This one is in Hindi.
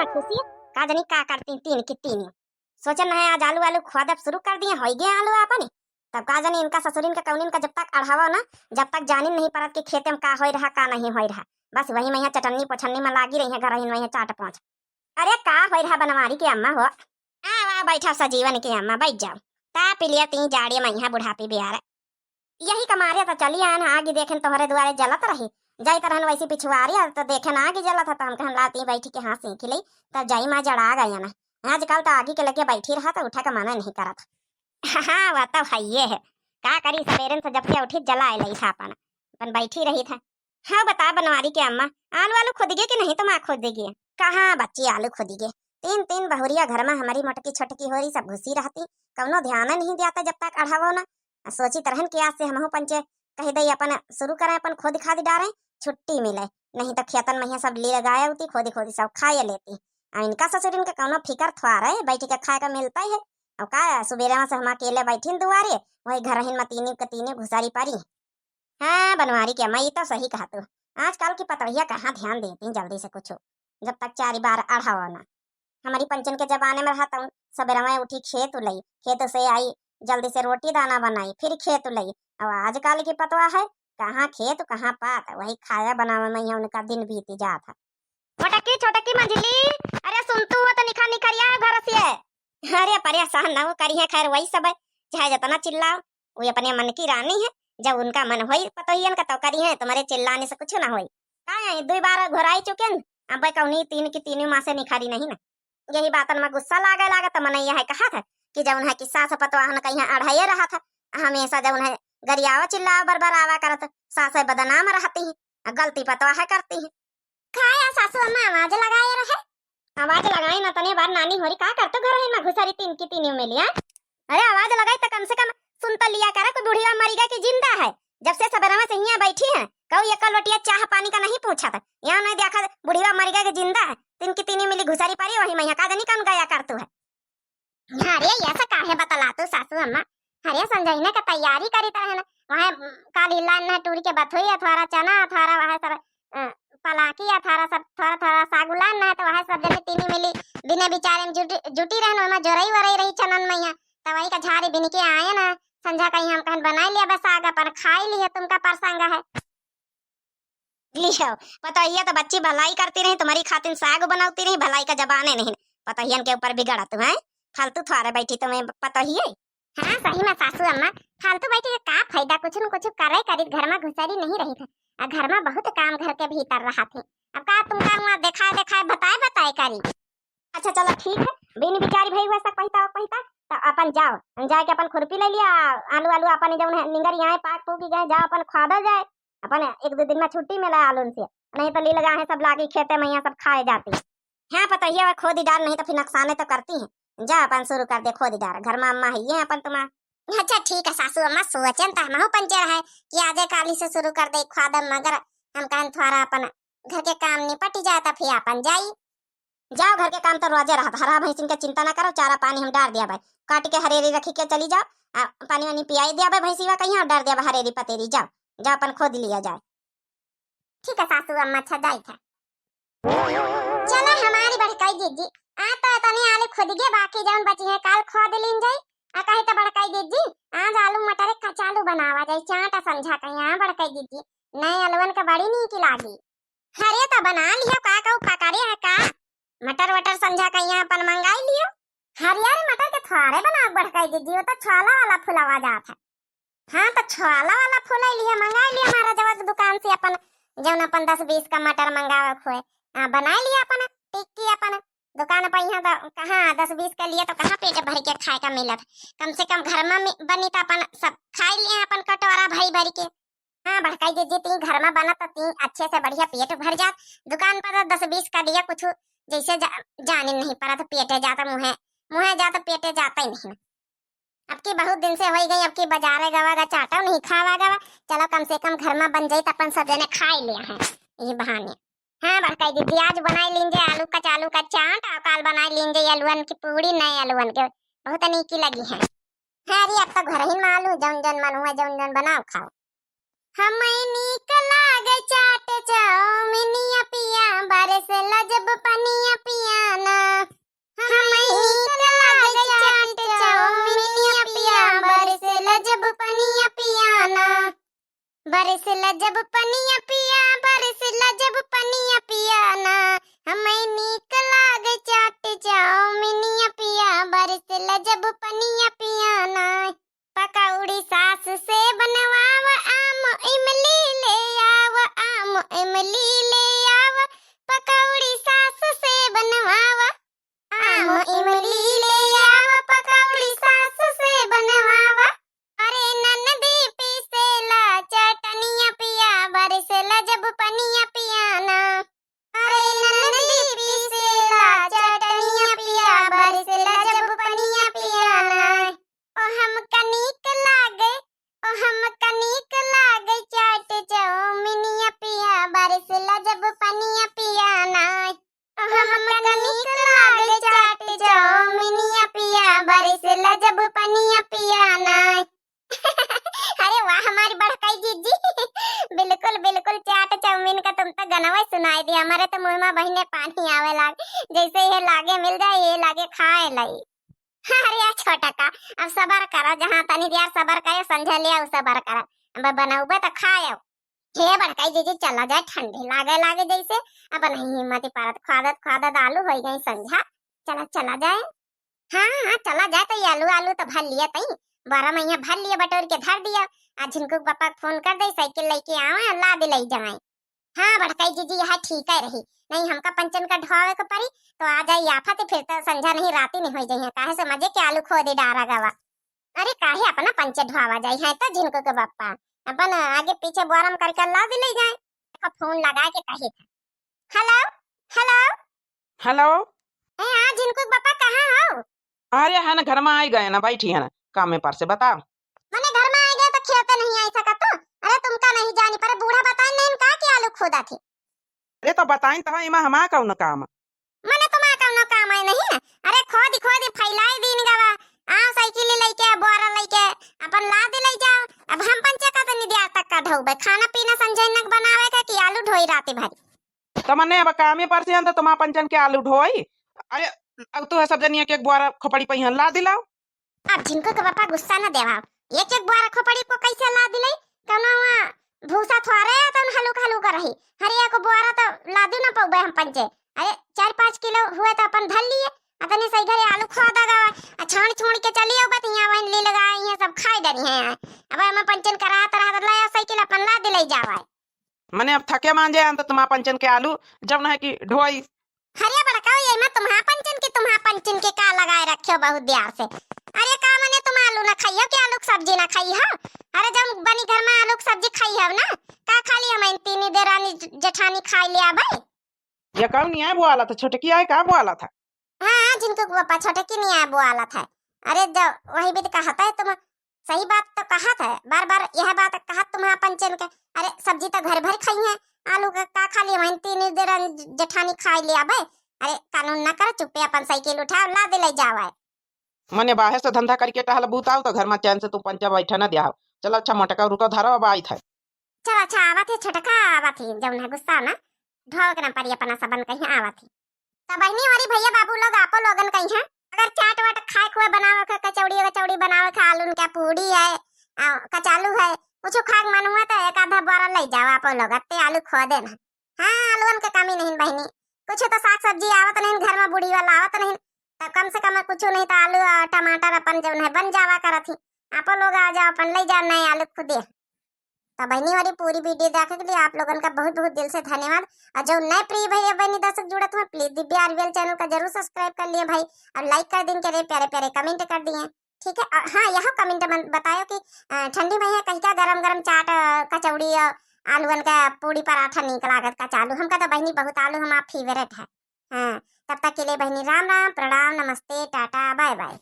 में खुशी है का जनी का करती तीन की तीन सोचन है आज आलू आलू खुआदब शुरू कर दिए हो गए आलू आपने तब का जानी इनका ससुरिन का कौनिन का जब तक अढ़ावा ना जब तक जानी नहीं परत कि खेते में का हो रहा का नहीं हो रहा बस वही में चटन्नी पोछन्नी में लागी रही है घर वही चाट पहुंच। अरे का हो रहा बनवारी की अम्मा हो आ बैठा सजीवन की अम्मा बैठ जाओ ता पिलिया तीन जाड़िया मैं बुढ़ापी बिहार यही कमारे तो चली आन आगे देखें तोहरे दुआरे जलत रही जाई तरहन वैसी पिछुआरी तो देखे ना आगे जलत था तो हम कहन लाती बैठी के हाँ सीख ली तब जाई माँ जड़ा गई ना आजकल तो आगे के लगे बैठी रहा तो उठा के मना नहीं करा था। हाँ वह तो है ये है का करी सवेरे से जब से उठी जला ली था अपन बैठी रही था। हाँ बता बनवारी के अम्मा आलू आलू खुद गए कि नहीं तो माँ खुद देगी कहाँ बच्ची आलू खुद गए तीन तीन बहुरिया घर में हमारी मोटकी छोटकी हो रही सब घुसी रहती कौनो ध्यान नहीं दिया जब तक अढ़ावो ना सोची तरहन की आज से हम पंचे कह दई अपन शुरू करें अपन खुद खाद डालें छुट्टी मिले नहीं तो खेतन में सब ले लगाया होती खोदी खोदी सब खाए लेती इनका ससुर इनका कौनो फिकर थवा रहे बैठ के खाए का मिलता ही है और का सुबेरे से हम अकेले बैठी दुआरे वही घर हिन में तीनी घुसारी पारी। हाँ बनवारी के मैं तो सही कहा तू आजकल की पतवहिया कहाँ ध्यान देती जल्दी से कुछ जब तक 4 बार अढ़ावा ना हमारी पंचन के जमाने में रहता हूँ सवेरे में उठी खेत लई खेत से आई जल्दी से रोटी दाना बनाई फिर खेत लई अब आजकल की पतवा है कहाँ खेत कहाँ पात वही खाया बनावे में उनका दिन बीती जाता। छोटकी मंजली अरे सुन तू तो निखा निखरिया घर से अरे परेशान ना हो करी है खैर वही सब है चाहे जितना चिल्लाओ वो अपने मन की रानी है जब उनका मन होई पतोहियन का तो करी है तुम्हारे चिल्लाने से कुछ ना होई का है 2 बार घोराई चुके अब कौनी तीन की तीनों माँ से निखारी नहीं ना यही बातन में गुस्सा लागे तो मन यह कहा था कि जब उन्हें किस्सा से पतवाहन कहीं अढ़ाई रहा था हमेशा जब उन्हें गरियावा चिल्लावा बरबर आवा करत सास बदनाम रहती है गलती पतवाह करती है खाया सासू अम्मा आवाज लगाए रहे आवाज लगाई ना तने बार नानी होरी का करतो घर है ना घुसारी तीन की तीनों में लिया अरे आवाज लगाई तो कम से कम सुन तो लिया करे कोई बुढ़िया मरी गई कि जिंदा है जब से सवेरे में सहिया बैठी है कहू एक लोटिया चाह पानी का नहीं पूछा था यहाँ नहीं देखा बुढ़िया मरी गई कि जिंदा है तीन की तीनों मिली घुसारी पारी वही मैं का जनी कौन गया करतू है। अरे ऐसा काहे बतला तू सासू अम्मा अरे संजयने का तैयारी करी तरह ना वहां काली लान ना टूरी के बथोई अथवारा चना अथवारा वहां सब पलाकी अथारा सब थोड़ा थोड़ा सागुलान ना तो वहां सब जने तीनी मिली बिना बिचारे में जुटी रहन में जोरई वरई रही चनन मैया तवाई का झाड़ी बिन के आए ना संझा कहीं हम कहन बना लिया बस आगा पर खाई लिया तुमका परसंगा है लियो पता ये तो बच्ची भलाई करती रही तुम्हारी खातिर साग बनाती रही भलाई का जबाने नहीं पतहियन के ऊपर बिगड़ा तुम है फालतू थोड़े बैठी तुम्हें पता ही है। हाँ सही में सासू अम्मा फालतू बैठी का फायदा कुछ न कुछ करे करी घर में घुसरी नहीं रही था घर में बहुत काम घर के भीतर रहा थे अब का तुमका वहाँ दिखाए बताए करी अच्छा चलो ठीक है बिन बिचारी भाई वैसा कहता तो अपन जाओ जाके अपन खुरपी ले लिया आलू आलू अपन जब निंगर यहाँ पाक पूकी गए जाओ अपन खादा जाए अपन 1-2 दिन में छुट्टी मिला आलू से नहीं तो ली लगा है सब लागी खेते में यहाँ सब खाए जाती है पता ही है खोदी डाल नहीं तो फिर नुकसाने तो करती है जा अपन शुरू कर दे खोदी डाल घर में अम्मा है अपन तुम्हारा। अच्छा ठीक है सासू अम्मा सोचन तो हम पंचर है कि आजे काली से शुरू कर दे खादम मगर हम कहन थोड़ा अपन घर के काम निपट जाए तो फिर अपन जाई जाओ घर के काम तो रोजे रहा हरा भैंसिन के चिंता ना करो चारा पानी हम डाल दिया भाई काट के हरेरी रखी के चली जाओ पानी वानी पियाई दिया भाई भैंसी कहीं और डाल दिया हरेरी पतेरी जाओ अपन खोद लिया जाए। ठीक है सासू अम्मा अच्छा जाई था चलो हमारी बड़काई दीदी आ तो तने आलू खुद के बाकी जौन बची है काल खोद लीन जाई आ कहे तो बड़काई दीदी आज आलू मटर कचालू बनावा जाई चाटा समझा कहीं आ बड़काई दीदी नए अलवन का बड़ी नहीं की लागी हरे तो बना लियो का कहू पकारे है का मटर वटर समझा कहीं अपन मंगाई लियो हरियारे मटर के थोड़े बना बड़काई दीदी वो तो छोला वाला फुलावा जात है। हाँ तो छोला वाला फुला लिया मंगाई लिया हमारा जब दुकान से अपन जौन अपन 10-20 का मटर मंगावा खोए बना लिया अपन टिक्की अपन दुकान पर यहाँ तो कहाँ 10-20 का लिए तो कहाँ पेट भर के खाए का मिलत कम से कम घर में बनी तो अपन सब खाई लिए अपन कटोरा भरी के। हाँ बड़काई दीदी तीन घर में बना तो तीन अच्छे से बढ़िया पेट भर जात दुकान पर 10-20 का लिया कुछ जैसे जाने नहीं पड़ा तो पेटे जाता मुँह जाता पेटे जाता ही नहीं। अब की बहुत दिन से हो गई अब की बाजारे गवा चाटा नहीं खावा गवा चलो कम से कम घर में बन जाई तो अपन सब जने खाई लिया है ये बहाने। हाँ बड़काई दीदी आज बनाई लीजिए आलू का चालू का चाट और काल बनाई लीजिए अलुअन की पूरी नए अलुअन के बहुत नीकी लगी है। अरे अब तो घर ही में आलू जौन जौन मन हुआ जौन बनाओ खाओ हमें नीक लागे चाट चाउमिनिया पिया बारिश लजब पनिया पिया मुंह में बहिने पानी आवे लाग, जैसे ये लागे मिल जाए ये लागे खाए लाई। अरे यार छोटा का, अब सबर करो, जहाँ तनी देर सबर करे समझ लिया उ सबर करा, अब बनाऊबे तो खाए। हे बड़काई जीजी चला जाए, ठंडी लागे लागे जैसे, अब नहीं हिम्मत पारत, खादत खादत आलू हो गई संझा, चला चला जाए। हाँ हाँ चला जाए, तो ये आलू आलू तो भर लिया तई, 12 महीना भर लिया बटोर के धर दिया। आज झिनकू पापा फोन कर दे, साइकिल लेके आवे ला दे लई जाए। हाँ बड़काई जीजी यह ठीक है रही, नहीं हमका पंचन का ढोवे को परी तो आ जाए आफत, फिर तो संझा नहीं राती नहीं हो जाए, काहे से मजे के आलू खो दे डारा गवा। अरे काहे अपना पंचे ढोवा जाए है तो झिनकू के पापा अपन आगे पीछे बोरम करके ला दे ले जाए। फोन लगा के कही था, हेलो हेलो हेलो। ए हाँ झिनकू पापा कहाँ हो? अरे है ना, घर में आई गए ना, बैठी है ना काम में पर से, बताओ। मैंने घर में आ गया तो खेते नहीं आई सका तो? अरे तुमका नहीं जानी पर बूढ़ा बताए नहीं का कि आलू खोदा थी। अरे तो बताई तो इमा हमारा कौन काम। मैंने तुम्हारा कौन काम है नहीं है? अरे खोदी खोदी फैलाई दिन गवा, आओ साइकिल लेके बोरा लेके अपन ला दे ले जाओ। अब हम पंचे का तो निदिया तक का ढोबे, खाना पीना संजयनक बनावे का कि आलू ढोई राती भरी। तो मने अब काम में पर से तो तुम पंचन के आलू ढोई। अरे अब तो है सब जनिया के एक बोरा खोपड़ी पहिन ला दिलाओ। अब जिनको के पापा गुस्सा न देवा, एक एक बोरा खोपड़ी को कैसे ला दिले? कौनो भूसा थोड़े तो हलुक हलुक रही, हर एक बोरा तो ला दू न पउबे हम पंचे। अरे 4-5 किलो हुए तो अपन धर लिए, अतने सही घरे आलू खो दगा छाण छोड़ के चलिए बत यहां वहीं ले लगाए ये सब खाई डरी है। अब हम पंचन करा तरह लाया साइकिल अपन ला दिले जावा। मने अब थके मांजे तो तुम पंचन के आलू जब न है कि ढोई। हरिया बड़काओ ये मैं तुम्हारा पंचन के का लगाए रखियो बहुत देर से। अरे का मने तुम आलू ना खाइयो कि आलू सब्जी ना खाई हो? अरे जब बनी घर में आलू सब्जी खाई हो ना, का खाली हम तीन देरानी जेठानी खाई लिया भाई। ये कौन नहीं है बोला था, छोटे की आए का बोला था। हाँ जिनको पापा छोटे की नहीं आया बोला था। अरे जब वही भी तो कहा था तुम, सही बात तो कहा था, बार बार यह बात कहा तुम्हारा पंचन के। अरे सब्जी तो घर भर खाई है, आलू का खाली हम तीन देरानी जेठानी खाई लिया भाई। अरे कानून ना कर, चुप्पे अपन साइकिल उठाओ ला दे ले जावा। मने बाहर से धंधा करके टहल बूताओ तो घर में चैन से तू पंचा बैठा ना दिया। चलो अच्छा मोटका रुको धरो, अब आई था। चल अच्छा आवा थी छोटका, आवा थी जब ना गुस्सा ना ढोक ना पड़ी अपना सबन कहीं आवा थी। तो बहनी वाली भैया बाबू लोग आपो लोगन कहीं हैं, अगर चाट वाट खाए खुए बनावे का, कचौड़ी बनावे का, आलू का पूड़ी है, कचालू है, कुछ खाक मन हुआ तो एक आधा बोरा ले जाओ आपो लोग, अत्ते आलू खो देना। हाँ आलून के कमी नहीं बहनी, कुछ तो साग सब्जी आवत नहीं घर में, बुढ़ी वाला आवत नहीं तो कम से कम कुछ नहीं तो आलू और टमाटर अपन जो है बन जावा करत ही। आपो लोग आ जाओ अपन ले जाओ नए आलू खुदे। तो बहनी वाली पूरी वीडियो देखने के लिए आप लोगों का बहुत बहुत दिल से धन्यवाद। और जो नए प्रिय भैया बहनी दर्शक जुड़त हुए प्लीज दिव्या आरवीएल चैनल का जरूर सब्सक्राइब कर लिए भाई, और लाइक कर दिन के प्यारे प्यारे कमेंट कर दिए, ठीक है। और हाँ यह कमेंट बताओ कि ठंडी में है कहीं का गरम गरम चाट कचौड़ी आलून का पूड़ी पराठा निक लागत का चालू, हमका तो बहनी बहुत आलू हमारा फेवरेट है। हाँ तब तक के लिए बहनी राम राम, प्रणाम, नमस्ते, टाटा, बाय बाय।